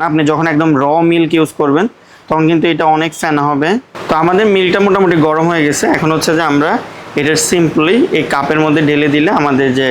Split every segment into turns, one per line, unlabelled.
আপনি যখন একদম র মিল্ক ইউজ করবেন তখন কিন্তু এটা অনেক ফেনা হবে। তো আমাদের মিল্কটা মোটামুটি গরম হয়ে গেছে। এখন হচ্ছে যে আমরা এটা সিম্পলি এই কাপের মধ্যে ঢেলে দিলে আমাদের যে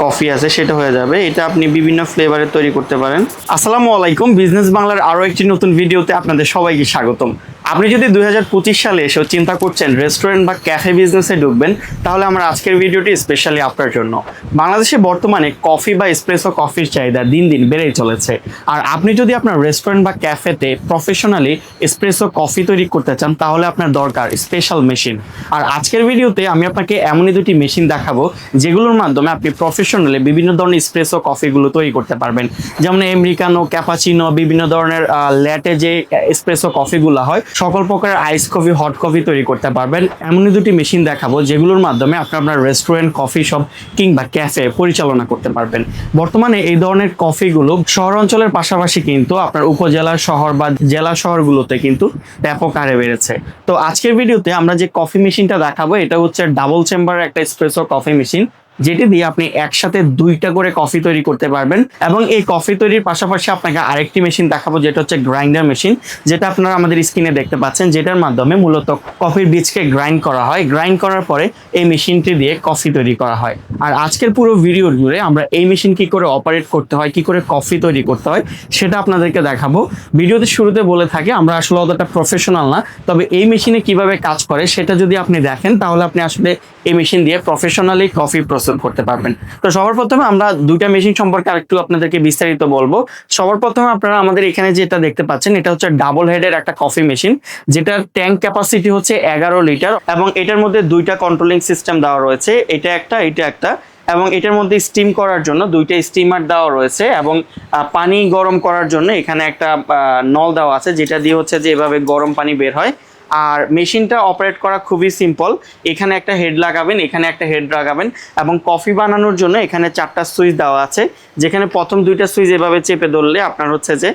কফি আছে সেটা হয়ে যাবে। এটা আপনি বিভিন্ন ফ্লেভারে তৈরি করতে পারেন। আসসালামু আলাইকুম, বিজনেস বাংলার আরও একটি নতুন ভিডিওতে আপনাদের সবাইকে স্বাগতম। আপনি যদি 2025 সালে এসেও চিন্তা করছেন রেস্টুরেন্ট বা ক্যাফে বিজনেসে ঢুকবেন, তাহলে আমার আজকের ভিডিওটি স্পেশালি আপনার জন্য। বাংলাদেশে বর্তমানে কফি বা এসপ্রেসো কফির চাহিদা দিন দিন বেড়েই চলেছে। আর আপনি যদি আপনার রেস্টুরেন্ট বা ক্যাফেতে প্রফেশনালি এসপ্রেসো কফি তৈরি করতে চান, তাহলে আপনার দরকার স্পেশাল মেশিন। আর আজকের ভিডিওতে আমি আপনাকে এমনই দুটি মেশিন দেখাবো যেগুলোর মাধ্যমে আপনি প্রফেশনালি বিভিন্ন ধরনের এসপ্রেসো কফিগুলো তৈরি করতে পারবেন। যেমন আমেরিকানো, ক্যাপাচিনো, বিভিন্ন ধরনের ল্যাটে যে এসপ্রেসো কফিগুলো হয়, সকল প্রকারের আইস কফি, হট কফি তৈরি করতে পারবেন। এমনই দুটি মেশিন দেখাবো যেগুলোর মাধ্যমে আপনি আপনার রেস্টুরেন্ট, কফি শপ কিংবা ক্যাফে পরিচালনা করতে পারবেন। বর্তমানে এই ধরনের কফিগুলো শহর অঞ্চলের পাশাপাশি কিন্তু আপনার উপজেলা শহর বা জেলা শহরগুলোতে কিন্তু ব্যাপক হারে বেড়েছে। তো আজকের ভিডিওতে আমরা যে কফি মেশিনটা দেখাবো এটা হচ্ছে ডাবল চেম্বারের একটা এসপ্রেসো কফি মেশিন, যেটি দিয়ে আপনি একসাথে 2টা করে কফি তৈরি করতে পারবেন। এবং এই কফি তৈরির পাশাপাশি আপনাকে আরেকটি মেশিন দেখাবো যেটা হচ্ছে গ্রাইন্ডার মেশিন, যেটা আপনারা আমাদের স্ক্রিনে দেখতে পাচ্ছেন, যেটার মাধ্যমে মূলত কফির বীজকে গ্রাইন্ড করা হয়। গ্রাইন্ড করার পরে এই মেশিনটি দিয়ে কফি তৈরি করা হয়। আর আজকের পুরো ভিডিও জুড়ে আমরা এই মেশিন কি করে অপারেট করতে হয়, কি করে কফি তৈরি করতে হয় সেটা আপনাদেরকে দেখাবো। ভিডিওতে শুরুতে বলে থাকি আমরা আসলে অতটা প্রফেশনাল না, তবে এই মেশিনে কিভাবে কাজ করে সেটা যদি আপনি দেখেন তাহলে আপনি আসলে এই মেশিন দিয়ে প্রফেশনালি কফি প্রসেস করতে পারবেন। তো সবার প্রথমে আমরা 2টা মেশিন সম্পর্কে আরেকটু আপনাদেরকে বিস্তারিত বলবো। সবার প্রথমে আপনারা আমাদের এখানে যেটা দেখতে পাচ্ছেন এটা হচ্ছে ডাবল হেডের একটা কফি মেশিন, যেটার ট্যাঙ্ক ক্যাপাসিটি হচ্ছে 11 লিটার এবং এটার মধ্যে 2টা কন্ট্রোলিং সিস্টেম দেওয়া রয়েছে, এটা একটা এবং এটার মধ্যে স্টিম করার জন্য 2টা স্টিমার দেওয়া রয়েছে এবং পানি গরম করার জন্য এখানে একটা নল দেওয়া আছে, যেটা দিয়ে হচ্ছে যে এভাবে গরম পানি বের হয়। আর মেশিনটা অপারেট করা খুবই সিম্পল। এখানে একটা হেড লাগাবেন, এখানে একটা হেড লাগাবেন এবং কফি বানানোর জন্য এখানে 4টা সুইচ দেওয়া আছে, যেখানে প্রথম 2টা সুইচ এভাবে চেপে ধরলে আপনার হচ্ছে যে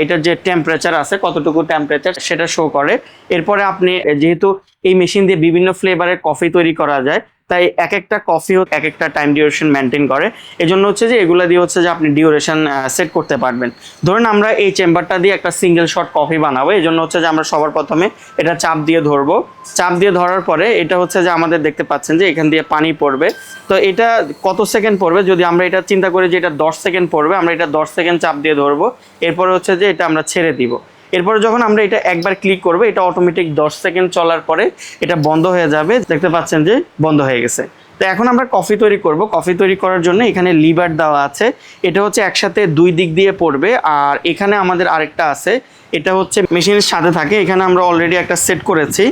এটার যে টেম্পারেচার আছে, কতটুকু টেম্পারেচার সেটা শো করে। এরপরে আপনি যেহেতু এই মেশিন দিয়ে বিভিন্ন ফ্লেভারের কফি তৈরি করা যায়, তাই এক একটা কফি এক একটা টাইম ডিউরেশন মেনটেন করে। এজন্য হচ্ছে যে এগুলা দিয়ে হচ্ছে যে আপনি ডিউরেশন সেট করতে পারবেন। ধরুন আমরা এই চেম্বারটা দিয়ে একটা সিঙ্গেল শট কফি বানাবো, এই জন্য হচ্ছে যে আমরা সবার প্রথমে এটা চাপ দিয়ে ধরবো। চাপ দিয়ে ধরার পরে এটা হচ্ছে যে আমাদের দেখতে পাচ্ছেন যে এখান দিয়ে পানি পড়বে। তো এটা কত সেকেন্ড পড়বে, যদি আমরা এটা চিন্তা করি যে এটা 10 সেকেন্ড পড়বে, আমরা এটা 10 সেকেন্ড চাপ দিয়ে ধরবো। এরপরে হচ্ছে যে এটা আমরা ছেড়ে দিব। এরপরে যখন আমরা এটা একবার ক্লিক করবো, এটা অটোমেটিক 10 সেকেন্ড চলার পরে এটা বন্ধ হয়ে যাবে। দেখতে পাচ্ছেন যে বন্ধ হয়ে গেছে। তো এখন আমরা কফি তৈরি করব। কফি তৈরি করার জন্য এখানে লিভার দেওয়া আছে, এটা হচ্ছে একসাথে 2 দিক দিয়ে পড়বে। আর এখানে আমাদের আরেকটা আছে, এটা হচ্ছে মেশিনের সাথে থাকে, এখানে আমরা অলরেডি একটা সেট করেছি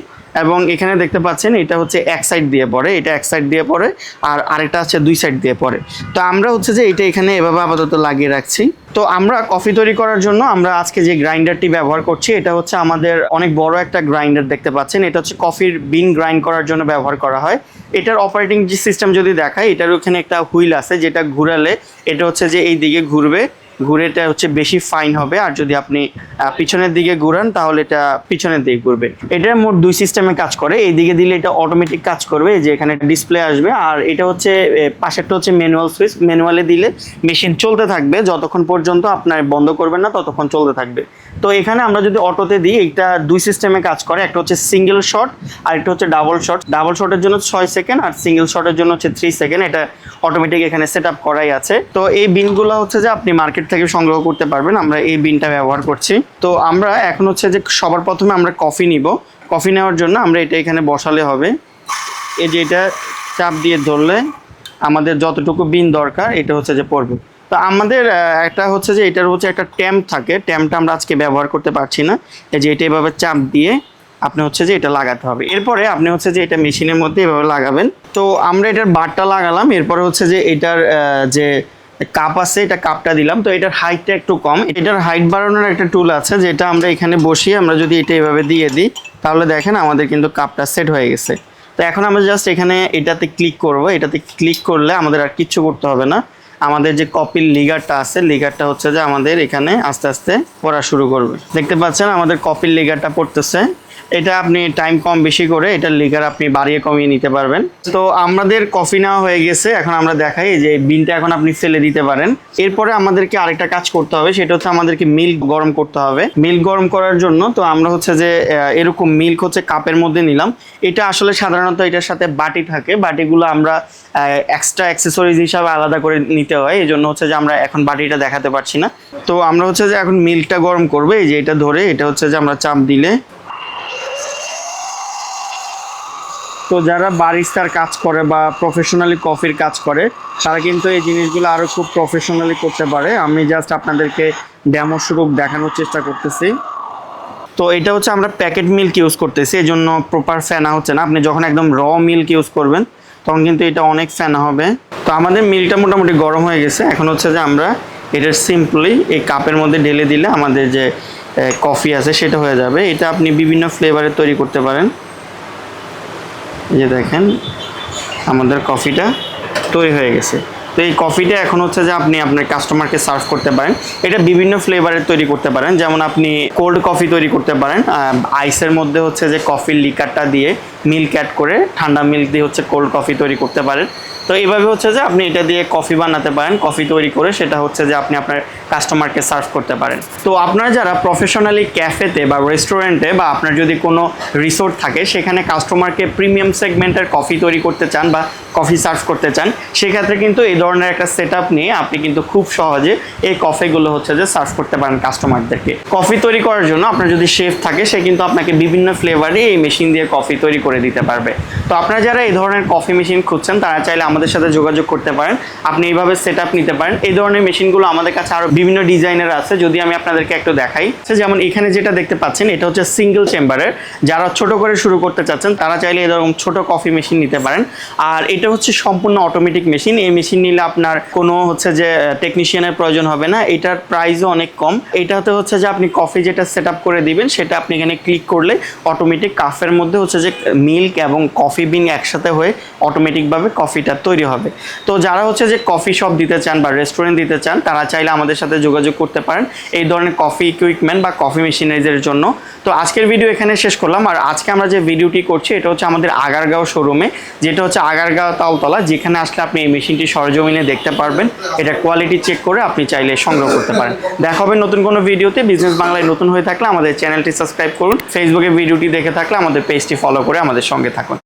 এবং এখানে দেখতে পাচ্ছেন এটা হচ্ছে এক সাইড দিয়ে পড়ে, এটা এক সাইড দিয়ে পড়ে আর আরেকটা আছে 2 সাইড দিয়ে পড়ে। তো আমরা হচ্ছে যে এটা এখানে এভাবে আপাতত লাগিয়ে রাখছি। তো আমরা কফি তৈরি করার জন্য আমরা আজকে যে গ্রাইন্ডারটি ব্যবহার করছি এটা হচ্ছে আমাদের অনেক বড় একটা গ্রাইন্ডার দেখতে পাচ্ছেন, এটা হচ্ছে কফির বিন গ্রাইন্ড করার জন্য ব্যবহার করা হয়। এটার অপারেটিং যে সিস্টেম যদি দেখায়, এটার ওখানে একটা হুইল আছে, যেটা ঘুরালে এটা হচ্ছে যে এই দিকে ঘুরবে, ঘুরে এটা হচ্ছে বেশি ফাইন হবে। আর যদি আপনি পিছনের দিকে ঘুরান তাহলে এটা পিছনের দিকে ঘুরবে। এটার মোট 2 সিস্টেমে কাজ করে। এই দিকে দিলে এটা অটোমেটিক কাজ করবে, যে এখানে ডিসপ্লে আসবে। আর এটা হচ্ছে পাশেরটা হচ্ছে ম্যানুয়াল সুইচ, ম্যানুয়ালে দিলে মেশিন চলতে থাকবে যতক্ষণ পর্যন্ত আপনার বন্ধ করবেন না, ততক্ষণ চলতে থাকবে। তো এখানে আমরা যদি অটোতে দিই, এটা 2 সিস্টেমে কাজ করে, একটা হচ্ছে সিঙ্গেল শট আর একটা হচ্ছে ডাবল শট। ডাবল শটের জন্য 6 সেকেন্ড আর সিঙ্গেল শটের জন্য হচ্ছে 3 সেকেন্ড। এটা অটোমেটিক এখানে সেট আপ করাই আছে। তো এই বিনগুলো হচ্ছে যে আপনি মার্কেট থেকে সংগ্রহ করতে পারবেন, আমরা এই বিনটা ব্যবহার করছি। তো আমরা এখন হচ্ছে যে সবার প্রথমে আমরা কফি নিব। কফি নেওয়ার জন্য আমরা এটা এখানে বসালে হবে, এই যে এটা চাপ দিয়ে ধরলে আমাদের যতটুকু বিন দরকার এটা হচ্ছে যে পড়বে। তো আমাদের একটা হচ্ছে যে এটার হচ্ছে একটা ট্যাম্প থাকে, ট্যাম্পটা আমরা আজকে ব্যবহার করতে পারছি না, এই যে এটা এভাবে চাপ দিয়ে আপনি হচ্ছে যে এটা লাগাতে হবে। এরপরে আপনি হচ্ছে যে এটা মেশিনের মধ্যে এভাবে লাগাবেন। তো আমরা এটার বারটা লাগালাম, এরপরে হচ্ছে যে এটার যে কাপ আছে এটা কাপটা দিলাম। তো এটার হাইটটা একটু কম, এটার হাইট বাড়ানোর একটা টুল আছে, যেটা আমরা এখানে বসিয়ে আমরা যদি এটা এভাবে দিয়ে দিই তাহলে দেখেন আমাদের কিন্তু কাপটা সেট হয়ে গেছে। তো এখন আমরা জাস্ট এখানে এটাতে ক্লিক করব, এটাতে ক্লিক করলে আমাদের আর কিচ্ছু করতে হবে না। আমাদের যে কপির লিগারটা আছে, লিগারটা হচ্ছে যে আমাদের এখানে আস্তে আস্তে পড়া শুরু করবে। দেখতে পাচ্ছেন আমাদের কপির লিগারটা পড়তেছে। এটা আপনি টাইম কম বেশি করে এটার লিগার আপনি বাড়িয়ে কমিয়ে নিতে পারবেন। তো আমাদের কফি নেওয়া হয়ে গেছে, এখন আমরা দেখাই যে বিনটা এখন আপনি ফেলে দিতে পারেন। এরপরে আমাদেরকে আরেকটা কাজ করতে হবে, সেটা হচ্ছে আমাদেরকে মিল্ক গরম করতে হবে। মিল্ক গরম করার জন্য তো আমরা হচ্ছে যে এরকম মিল্ক হচ্ছে কাপের মধ্যে নিলাম। এটা আসলে সাধারণত এটার সাথে বাটি থাকে, বাটিগুলো আমরা এক্সট্রা অ্যাক্সেসরিজ হিসাবে আলাদা করে নিতে হয়, এই জন্য হচ্ছে যে আমরা এখন বাটিটা দেখাতে পারছি না। তো আমরা হচ্ছে যে এখন মিল্কটা গরম করবো। এই যে এটা ধরে এটা হচ্ছে যে আমরা চাপ দিলে, তো যারা বারিস্তার কাজ করে বা প্রফেশনালি কফির কাজ করে তারা কিন্তু এই জিনিসগুলো আরও খুব প্রফেশনালি করতে পারে। আমি জাস্ট আপনাদেরকে ডেমো স্বরূপ দেখানোর চেষ্টা করতেছি। তো এটা হচ্ছে আমরা প্যাকেট মিল্ক ইউজ করতেছি, এই জন্য প্রপার ফেনা হচ্ছে না। আপনি যখন একদম র মিল্ক ইউজ করবেন তখন কিন্তু এটা অনেক ফেনা হবে। তো আমাদের মিল্কটা মোটামুটি গরম হয়ে গেছে, এখন হচ্ছে যে আমরা এটা সিম্পলি এই কাপের মধ্যে ঢেলে দিলে আমাদের যে কফি আছে সেটা হয়ে যাবে। এটা আপনি বিভিন্ন ফ্লেভারে তৈরি করতে পারেন। এই যে দেখেন আমাদের কফিটা তৈরি হয়ে গেছে। তো এই কফিটা এখন হচ্ছে যে আপনি আপনার কাস্টমারকে সার্ভ করতে পারেন। এটা বিভিন্ন ফ্লেভারের তৈরি করতে পারেন, যেমন আপনি কোল্ড কফি তৈরি করতে পারেন, আইসের মধ্যে হচ্ছে যে কফির লিকারটা দিয়ে মিল্ক অ্যাড করে ঠান্ডা মিল্ক দিয়ে হচ্ছে কোল্ড কফি তৈরি করতে পারেন। তো এইভাবে হচ্ছে যে আপনি এটা দিয়ে কফি বানাতে পারেন, কফি তৈরি করে সেটা হচ্ছে যে আপনি আপনার কাস্টমারকে সার্ভ করতে পারেন। তো আপনারা যারা প্রফেশনালি ক্যাফেতে বা রেস্টুরেন্টে বা আপনার যদি কোনো রিসোর্ট থাকে সেখানে কাস্টমারকে প্রিমিয়াম সেগমেন্টের কফি তৈরি করতে চান বা কফি সার্ভ করতে চান, সেক্ষেত্রে কিন্তু এই ধরনের একটা সেট আপ নিয়ে আপনি কিন্তু খুব সহজে এই কফিগুলো হচ্ছে যে সার্ভ করতে পারেন কাস্টমারদেরকে। কফি তৈরি করার জন্য আপনার যদি শেফ থাকে সে কিন্তু আপনাকে বিভিন্ন ফ্লেভারে এই মেশিন দিয়ে কফি তৈরি করে দিতে পারবে। তো আপনারা যারা এই ধরনের কফি মেশিন খুঁজছেন তারা চাইলে আমাদের সাথে যোগাযোগ করতে পারেন, আপনি এইভাবে সেট আপ নিতে পারেন। এই ধরনের মেশিনগুলো আমাদের কাছে আরও বিভিন্ন ডিজাইনের আছে, যদি আমি আপনাদেরকে একটু দেখাই। যেমন এখানে যেটা দেখতে পাচ্ছেন এটা হচ্ছে সিঙ্গেল চেম্বারের, যারা ছোট করে শুরু করতে চাচ্ছেন তারা চাইলে এরকম ছোট কফি মেশিন নিতে পারেন। আর এটা হচ্ছে সম্পূর্ণ অটোমেটিক মেশিন, এই মেশিন নিলে আপনার কোনো হচ্ছে যে টেকনিশিয়ানের প্রয়োজন হবে না, এটার প্রাইসও অনেক কম। এটাতে হচ্ছে যে আপনি কফি যেটা সেট আপ করে দিবেন সেটা আপনি এখানে ক্লিক করলে অটোমেটিক কাপের মধ্যে হচ্ছে যে মিল্ক এবং কফি বিন একসাথে হয়ে অটোমেটিকভাবে কফিটা তৈরি হবে। তো যারা হচ্ছে যে কফি শপ দিতে চান বা রেস্টুরেন্ট দিতে চান তারা চাইলে আমাদের সাথে যোগাযোগ করতে পারেন এই ধরনের কফি ইকুইপমেন্ট বা কফি মেশিনারিজের জন্য। তো আজকের ভিডিও এখানে শেষ করলাম। আর আজকে আমরা যে ভিডিওটি করছি এটা হচ্ছে আমাদের আগারগাঁও শোরুমে, যেটা হচ্ছে আগারগাঁও তালতলা, যেখানে আসলে আপনি এই মেশিনটি সরজমিনে দেখতে পারবেন, এটা কোয়ালিটি চেক করে আপনি চাইলে সংগ্রহ করতে পারেন। দেখা হবে নতুন কোনো ভিডিওতে। বিজনেস বাংলায় নতুন হয়ে থাকলে আমাদের চ্যানেলটি সাবস্ক্রাইব করুন, ফেসবুকে ভিডিওটি দেখে থাকলে আমাদের পেজটি ফলো করে আমাদের সঙ্গে থাকুন।